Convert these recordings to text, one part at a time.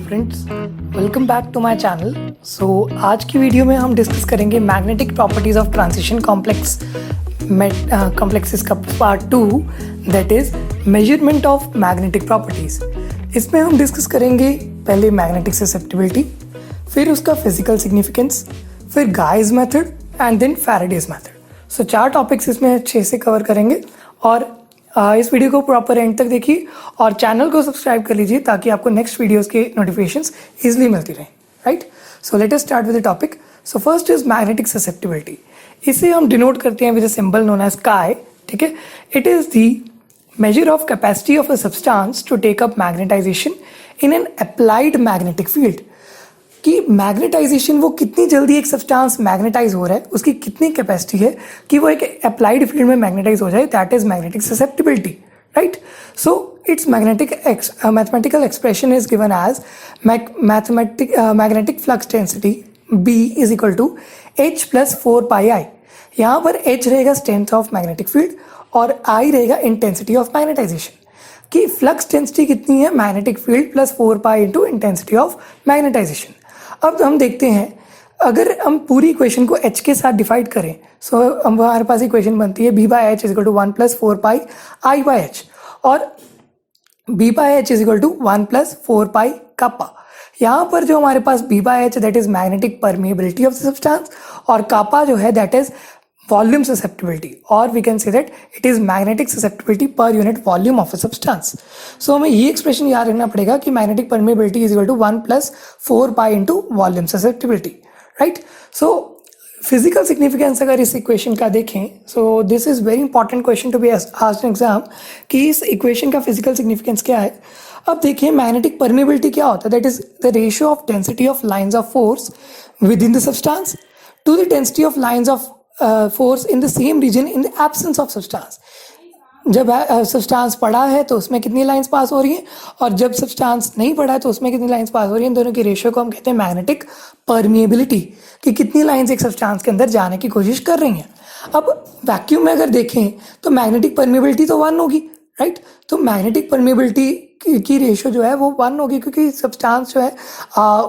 Friends, welcome back to my channel. आज की video में हम डिस्कस करेंगे magnetic properties of transition complexes का part 2, that is measurement of magnetic properties. इसमें हम डिस्कस करेंगे पहले मैग्नेटिक ससेप्टिबिलिटी, फिर उसका फिजिकल सिग्निफिकेंस, फिर Gouy's method and then Faraday's method. So 4 topics इसमें अच्छे से कवर करेंगे और इस वीडियो को प्रॉपर एंड तक देखिए और चैनल को सब्सक्राइब कर लीजिए ताकि आपको नेक्स्ट वीडियोस के नोटिफिकेशंस इजीली मिलती रहें, right. So let us start with the topic. So first is magnetic susceptibility. इसे हम डिनोट करते हैं with a symbol known as chi, ठीक है। It is the measure of capacity of a substance to take up magnetization in an applied magnetic field। कि magnetisation वो कितनी जल्दी एक सब्सटेंस मैग्नेटाइज हो रहा है, उसकी कितनी कैपेसिटी है कि वो एक अप्लाइड फील्ड में मैग्नेटाइज हो जाए, that is magnetic susceptibility, right. So its mathematical expression is given as magnetic flux density B is equal to H plus 4πI। यहाँ पर H रहेगा स्ट्रेंथ ऑफ मैग्नेटिक फील्ड और I रहेगा intensity of magnetisation. कि फ्लक्स डेंसिटी कितनी है, magnetic field plus 4π into intensity of magnetisation. अब हम देखते हैं, अगर हम पूरी इक्वेशन को H के साथ डिफाइड करें, सो हमारे पास इक्वेशन बनती है B/H is equal to 1 plus 4π I/H और B/H is equal to 1 plus 4π kappa. यहाँ पर जो हमारे पास B/H that is magnetic permeability of the substance और कापा जो है that is volume susceptibility, or we can say that it is magnetic susceptibility per unit volume of a substance। So हमें ये एक्सप्रेशन याद रखना पड़ेगा कि magnetic permeability is equal to 1 plus 4π into volume susceptibility, right। So physical significance अगर इस equation का देखें, so this is very important question to be asked in exam कि इस इक्वेशन का फिजिकल सिग्निफिकेंस क्या है। अब देखिए मैग्नेटिक परमिएबिलिटी क्या होता है, that is the ratio of density of lines of force within the substance to the density of lines of force in the same region in the absence of substance. जब substance पड़ा है तो उसमें कितनी lines pass हो रही हैं और जब सब्सटेंस नहीं पड़ा है तो उसमें कितनी लाइंस पास हो रही हैं, दोनों की रेशियो को हम कहते हैं मैग्नेटिक परमिएबिलिटी, कि कितनी लाइंस एक सब्सटेंस के अंदर जाने की कोशिश कर रही हैं। अब वैक्यूम में अगर देखें तो मैग्नेटिक परमिएबिलिटी तो 1 होगी, राइट। तो मैग्नेटिक परमिएबिलिटी की रेशियो जो है वो 1 होगी क्योंकि सब्सटेंस जो है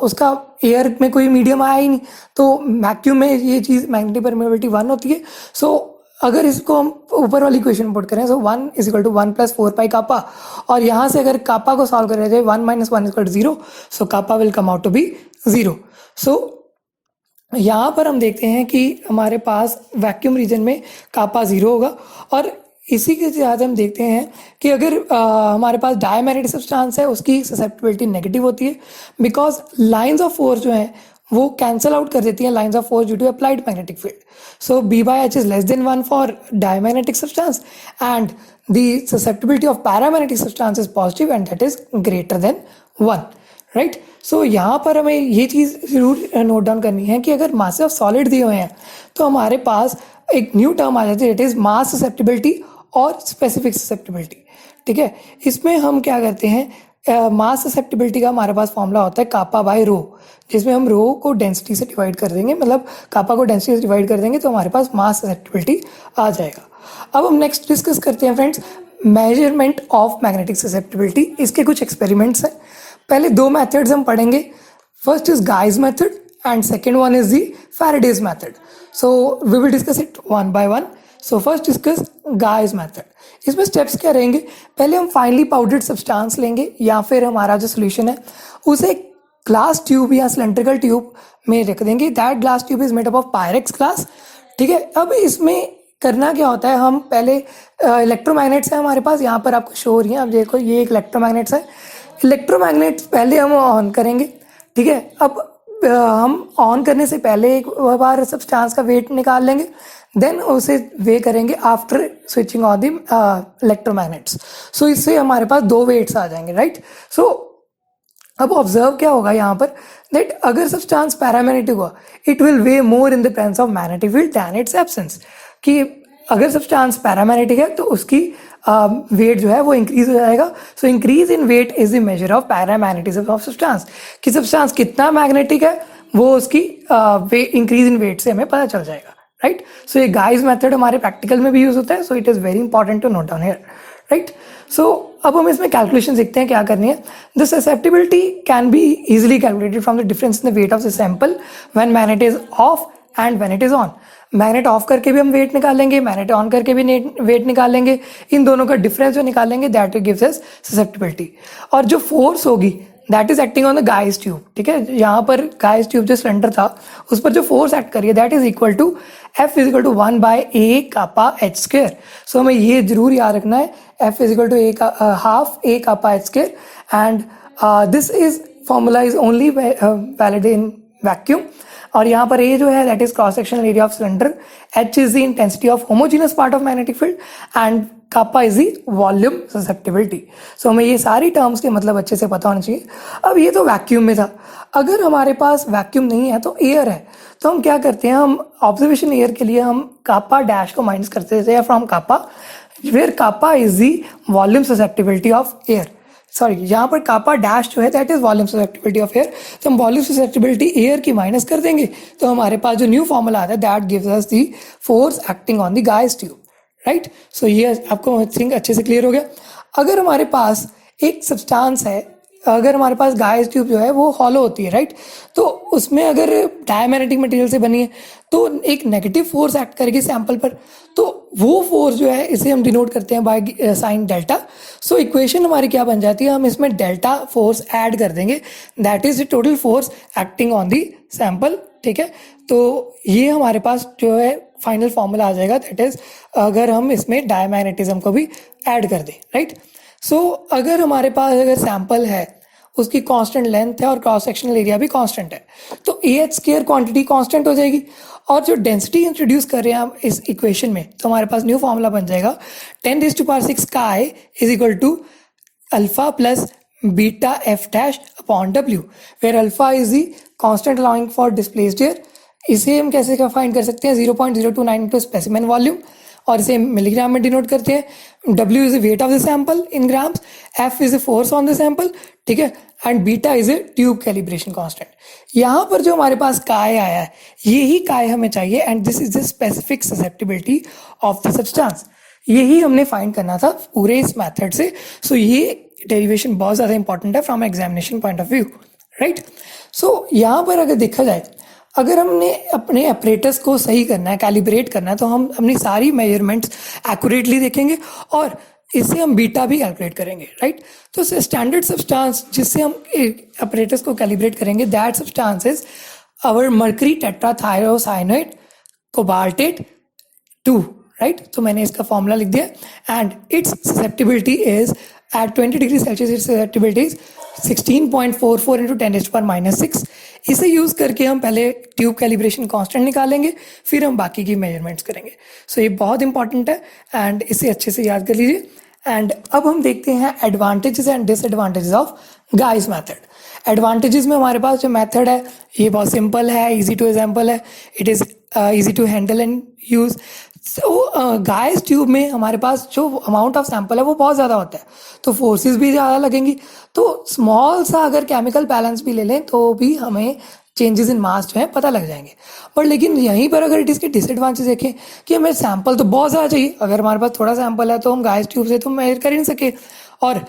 उसका एयर में कोई मीडियम आया ही नहीं, तो वैक्यूम में ये चीज़ मैग्नेटिक परमिएबिलिटी 1 होती है। सो अगर इसको हम ऊपर वाली इक्वेशन पुट करें, सो 1 इज इक्वल टू 1 प्लस 4π कापा, और यहाँ से अगर कापा को सॉल्व करा जाए 1 minus 1 equal to 0, so kappa will come out to be 0। So यहाँ पर हम देखते हैं कि हमारे पास वैक्यूम रीजन में कापा 0 होगा और इसी के साथ हम देखते हैं कि अगर हमारे पास डायमैग्नेटिक सब्सटेंस है उसकी ससेप्टिबिलिटी नेगेटिव होती है बिकॉज लाइंस ऑफ फोर्स जो हैं वो कैंसल आउट कर देती हैं lines of force due to applied magnetic field. So B/H is less than 1 for diamagnetic substance and the susceptibility of paramagnetic substance is positive and that is greater than 1, right. So यहाँ पर हमें ये चीज़ जरूर note down करनी है कि अगर mass of solid दिए हुए हैं तो हमारे पास एक न्यू टर्म आ जाती है, इट इज मास ससेप्टिबिलिटी और स्पेसिफिक ससेप्टिबिलिटी, ठीक है। इसमें हम क्या करते हैं, मास ससेप्टिबिलिटी का हमारे पास फॉर्मूला होता है कापा बाय रो, जिसमें हम रो को डेंसिटी से डिवाइड कर देंगे, मतलब कापा को डेंसिटी से डिवाइड कर देंगे तो हमारे पास मास ससेप्टिबिलिटी आ जाएगा। अब हम नेक्स्ट डिस्कस करते हैं friends measurement of magnetic susceptibility. इसके कुछ एक्सपेरिमेंट्स हैं। पहले 2 मेथड्स हम पढ़ेंगे, first is Gouy's method and second one is the Faraday's method. So we will discuss it one by one. So first discuss Gouy's method. इसमें steps क्या रहेंगे, पहले हम फाइनली पाउडर्ड सब्सटेंस लेंगे या फिर हमारा जो सोल्यूशन है उसे ग्लास ट्यूब या सिलेंड्रिकल ट्यूब में रख देंगे, that glass tube is made up of Pyrex glass, ठीक है। अब इसमें करना क्या होता है, हम पहले इलेक्ट्रोमैग्नेट्स है हमारे पास, यहाँ पर आपको शो हो रही है, आप देखो ये एक इलेक्ट्रोमैग्नेट्स है। इलेक्ट्रोमैग्नेट्स पहले हम ऑन करेंगे, ठीक है। अब हम ऑन करने से पहले एक बार सब्सटेंस का वेट निकाल लेंगे, देन उसे वे करेंगे after switching on the electromagnets. So इससे हमारे पास 2 वेट्स आ जाएंगे, राइट। सो अब ऑब्जर्व क्या होगा यहाँ पर, दैट अगर सब्सटेंस पैरामैग्नेटिक हुआ it will weigh more in the presence of magnetic field than its absence. कि अगर सब्सटेंस पैरामैग्नेटिक है तो उसकी वेट जो है वो इंक्रीज हो जाएगा। So increase in weight is the measure of paramagnetism of substance, कि सब्सटेंस कितना मैग्नेटिक है वो उसकी इंक्रीज इन वेट से हमें पता चल जाएगा, राइट। सो ये गाइस मेथड हमारे प्रैक्टिकल में भी यूज होता है, so it is very important to note down here, right. So अब हम इसमें कैलकुलेशन देखते हैं क्या करनी है। The susceptibility can be easily calculated from the difference in the weight of the sample when magnet is off and when it is on. Magnet off करके भी हम वेट निकालेंगे, मैग्नेट ऑन करके भी वेट निकालेंगे, इन दोनों का डिफरेंस जो निकालेंगे दैट गिव्स अस ससेप्टिबिलिटी। और जो फोर्स होगी that is acting on the Gouy's tube, ठीक है, यहाँ पर गाइस ट्यूब जो सिलेंडर था उस पर जो फोर्स एक्ट करिए that is equal to F is equal to 1/a kappa H square. So हमें ये जरूर याद रखना है, F is equal to half a kappa H square, and this is formula is only valid in vacuum. और यहाँ पर A जो है that is cross sectional area of cylinder, H is the intensity of homogeneous part of magnetic field and kappa is the volume susceptibility. So हमें ये सारी terms के मतलब अच्छे से पता होना चाहिए। अब ये तो वैक्यूम में था, अगर हमारे पास वैक्यूम नहीं है तो एयर है, तो हम क्या करते हैं, हम ऑब्जर्वेशन एयर के लिए हम कापा डैश को माइनस करते थे from kappa, where kappa is the volume susceptibility of air. Sorry, यहाँ पर कापा डैश जो है that is volume susceptibility of air, तो हम वॉल्यूम ससेप्टिबिलिटी एयर की माइनस कर देंगे, तो हमारे पास जो न्यू फॉर्मूला आता है that gives us the force acting on the Gouy's tube, right. So ये आपको आई थिंक अच्छे से क्लियर हो गया। अगर हमारे पास एक सब्सटेंस है, अगर हमारे पास गाइस ट्यूब जो है वो हॉलो होती है, राइट, तो उसमें अगर डायमैग्नेटिक मटेरियल से बनी है तो एक नेगेटिव फोर्स एक्ट करेगी सैंपल पर, तो वो फोर्स जो है इसे हम डिनोट करते हैं by sine delta. So equation हमारी क्या बन जाती है, हम इसमें डेल्टा फोर्स ऐड कर देंगे, that is the total force acting on the sample, ठीक है। तो ये हमारे पास जो है फाइनल फॉर्मूला आ जाएगा, दैट इज अगर हम इसमें डायमैग्नेटिज्म को भी ऐड कर दें, राइट। सो अगर हमारे पास अगर सैंपल है, उसकी कांस्टेंट लेंथ है और क्रॉस सेक्शनल एरिया भी कांस्टेंट है, तो A H square quantity constant हो जाएगी, और जो डेंसिटी इंट्रोड्यूस कर रहे हैं हम इस इक्वेशन में, तो हमारे पास न्यू फॉर्मूला बन जाएगा 10⁻⁶ chi is equal to alpha plus beta F dash upon W, where alpha is the constant allowing for displaced air. इसे हम कैसे फाइंड कर सकते हैं, 0.029 इंटू स्पेसिमेन वॉल्यूम, और इसे मिलीग्राम में डिनोट करते हैं। W is the weight of the sample in grams, F is the force on the sample, ठीक है, and beta is a tube calibration constant. यहाँ पर जो हमारे पास काय आया है, यही काय हमें चाहिए, and this is the specific susceptibility of the substance. यही हमने फाइंड करना था पूरे इस मेथड से। सो ये डेरिवेशन बहुत ज़्यादा इंपॉर्टेंट है from examination point of view, right. So यहाँ पर अगर देखा जाए, अगर हमने अपने अपरेटस को सही करना है, कैलिब्रेट करना है, तो हम अपनी सारी मेजरमेंट्स एक्यूरेटली देखेंगे और इससे हम बीटा भी कैलकुलेट करेंगे, राइट। तो स्टैंडर्ड सब्सटेंस जिससे हम अपरेटस को कैलिब्रेट करेंगे that substance is our mercury tetrathiocyanate cobaltate 2, right. तो मैंने इसका फॉर्मूला लिख दिया, and its susceptibility is at 20 degree Celsius, its susceptibility is 16.44 into 10⁻⁻⁶। इसे यूज़ करके हम पहले ट्यूब कैलिब्रेशन कांस्टेंट निकालेंगे, फिर हम बाकी की मेजरमेंट्स करेंगे। सो ये बहुत इंपॉर्टेंट है, एंड इसे अच्छे से याद कर लीजिए। एंड अब हम देखते हैं advantages and disadvantages of guys method. Advantages में हमारे पास जो मेथड है ये बहुत सिंपल है, इजी टू एग्जाम्पल है, it is easy to handle and use. So Gouy's tube में हमारे पास जो अमाउंट ऑफ सैंपल है वो बहुत ज़्यादा होता है, तो फोर्सेस भी ज़्यादा लगेंगी, तो स्मॉल सा अगर केमिकल बैलेंस भी ले लें तो भी हमें चेंजेस इन मास जो है पता लग जाएंगे। पर लेकिन यहीं पर अगर इसके डिसएडवांटेज देखें कि हमें सैंपल तो बहुत ज़्यादा चाहिए, अगर हमारे पास थोड़ा सैंपल है तो हम गाइस ट्यूब से तो मेजर कर ही नहीं सके। और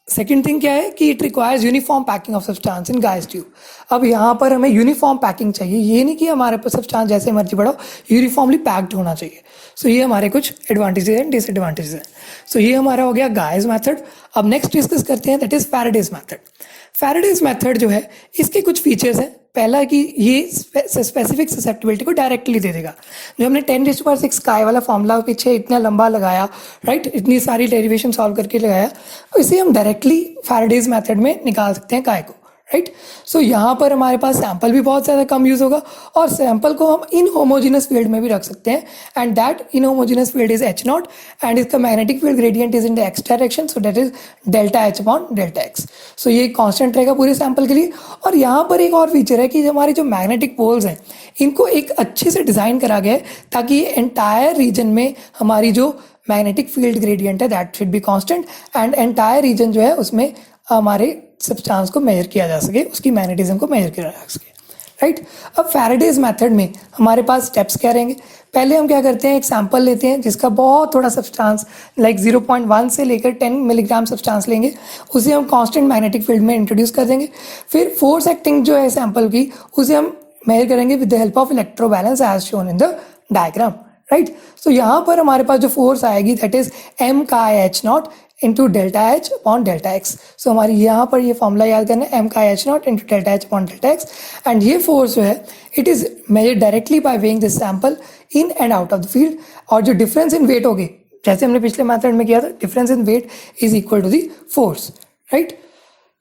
सेकेंड थिंग क्या है कि it requires uniform packing of substance in guys tube. अब यहाँ पर हमें यूनिफॉर्म पैकिंग चाहिए, ये नहीं कि हमारे पास सब्सटेंस जैसे मर्जी बढ़ाओ, यूनिफॉर्मली पैक्ड होना चाहिए। सो ये हमारे कुछ एडवांटेजेस एंड डिसएडवांटेजेस हैं। सो ये हमारा हो गया गाइस मेथड। अब नेक्स्ट डिस्कस करते हैं, that is Faraday's method. Faraday's method जो है इसके कुछ फीचर्स हैं। पहला कि ये स्पेसिफिक ससेप्टिबिलिटी को डायरेक्टली दे देगा। जो हमने 10⁻⁶ काय वाला फॉर्मूला पीछे इतना लंबा लगाया, राइट, इतनी सारी डेरिवेशन सॉल्व करके लगाया, इसे हम डायरेक्टली फैराडेज मेथड में निकाल सकते हैं काय को, राइट। सो यहाँ पर हमारे पास सैंपल भी बहुत ज़्यादा कम यूज़ होगा, और सैंपल को हम इन होमोजीनस फील्ड में भी रख सकते हैं, and that in homogeneous field is H0, and इसका magnetic field gradient is in the X direction, so that is delta H upon delta X. So ये कांस्टेंट रहेगा पूरे सैंपल के लिए। और यहाँ पर एक और फीचर है कि हमारे जो मैग्नेटिक पोल्स हैं इनको एक अच्छे से डिज़ाइन करा गया है ताकि ये एंटायर रीजन में हमारी जो मैग्नेटिक फील्ड ग्रेडियंट है that should be constant, and entire reason जो है उसमें हमारे सब्सटेंस को मेजर किया जा सके, उसकी मैग्नेटिज्म को मेजर किया जा सके, राइट। अब फैराडेज मेथड में हमारे पास स्टेप्स क्या रहेंगे? पहले हम क्या करते हैं, एक सैंपल लेते हैं जिसका बहुत थोड़ा सब्सटेंस लाइक 0.1 से लेकर 10 मिलीग्राम सब्सटेंस लेंगे, उसे हम कांस्टेंट मैग्नेटिक फील्ड में इंट्रोड्यूस कर देंगे। फिर फोर्स एक्टिंग जो है सैंपल की, उसे हम मेजर करेंगे with the help of electro balance as shown in the diagram, right. So यहाँ पर हमारे पास जो फोर्स आएगी दैट इज m का h not into delta H upon delta X. So हमारी यहाँ पर ये फॉर्मूला याद करना है, m का h not into delta H upon delta x. And ये फोर्स जो है it is measured directly by weighing this sample in and out of the field. और जो डिफरेंस इन वेट होगी, जैसे हमने पिछले मेथड में किया था, difference in weight is equal to the force, right.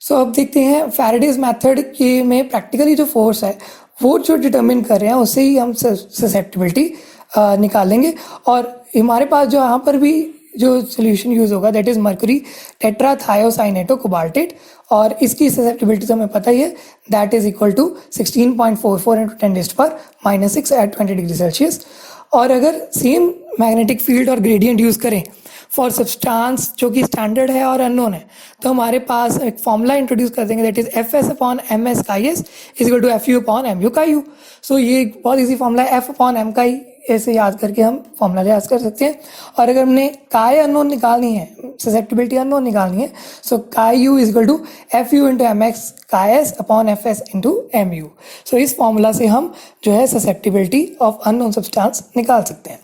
So अब देखते हैं फैराडेज मेथड के में प्रैक्टिकली जो फोर्स है वो जो डिटर्मिन कर रहे हैं उससे ही हम ससेप्टिबिलिटी निकालेंगे। और हमारे पास जो यहाँ पर भी जो सोल्यूशन यूज़ होगा दैट इज़ मर्क्यूरी टेट्राथायोसाइनेटो कोबाल्टेट, और इसकी ससेप्टिबिलिटी तो हमें पता ही है, that is equal to 16.44 into 10⁻⁶ at 20 degree Celsius. और अगर सेम मैग्नेटिक फील्ड और ग्रेडियंट यूज़ करें फॉर सब्सटेंस जो कि स्टैंडर्ड है और अननोन है, तो हमारे पास एक फॉर्मूला इंट्रोड्यूस कर देंगे that is Fs upon MS का S is equal to Fu upon MU का U। सो ये बहुत इजी फॉर्मूला है, F अपॉन M का ऐसे याद करके हम फॉर्मूला याद कर सकते हैं। और अगर हमने काय अननोन निकालनी है, ससेप्टिबिलिटी अननोन निकालनी है, so chi U is equal to Fu into MX का S upon Fs into MU। सो इस फॉर्मूला से हम जो है ससेप्टिबिलिटी ऑफ अननोन सब्सटेंस निकाल सकते हैं।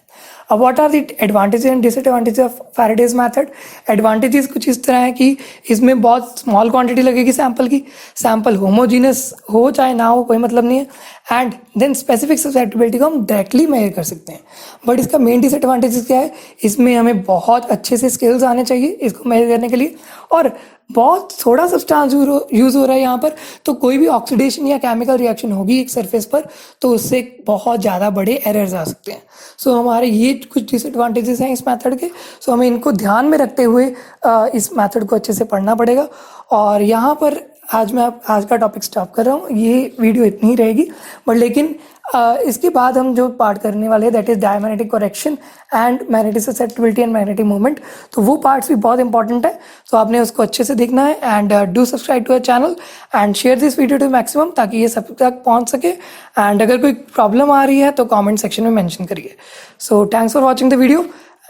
अब what are the advantages and disadvantages of Faraday's method? Advantages कुछ इस तरह है कि इसमें बहुत स्मॉल क्वांटिटी लगेगी सैंपल की, सैंपल होमोजीनस हो चाहे ना हो कोई मतलब नहीं है, एंड देन स्पेसिफिक ससेप्टिबिलिटी को हम डायरेक्टली मेजर कर सकते हैं। बट इसका मेन डिसएडवांटेजेस क्या है? इसमें हमें बहुत अच्छे से स्किल्स आने चाहिए इसको मेजर करने के लिए, और बहुत थोड़ा सब्सटेंस यूज़ हो रहा है यहाँ पर, तो कोई भी ऑक्सीडेशन या केमिकल रिएक्शन होगी एक सरफेस पर तो उससे बहुत ज़्यादा बड़े एरर्स आ सकते हैं। सो हमारे ये कुछ डिसएडवांटेजेस हैं इस मेथड के, सो हमें इनको ध्यान में रखते हुए इस मेथड को अच्छे से पढ़ना पड़ेगा। और यहाँ पर आज का टॉपिक स्टॉप कर रहा हूँ, ये वीडियो इतनी ही रहेगी, बट लेकिन इसके बाद हम जो पार्ट करने वाले हैं that is diamagnetic correction and magnetic susceptibility and magnetic movement, तो वो पार्ट्स भी बहुत इंपॉर्टेंट है, तो आपने उसको अच्छे से देखना है। And do subscribe to our channel and share this video to maximum ताकि ये सब तक पहुंच सके। एंड अगर कोई प्रॉब्लम आ रही है तो कॉमेंट सेक्शन में मैंशन करिए। So thanks for watching the video,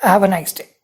have a nice day.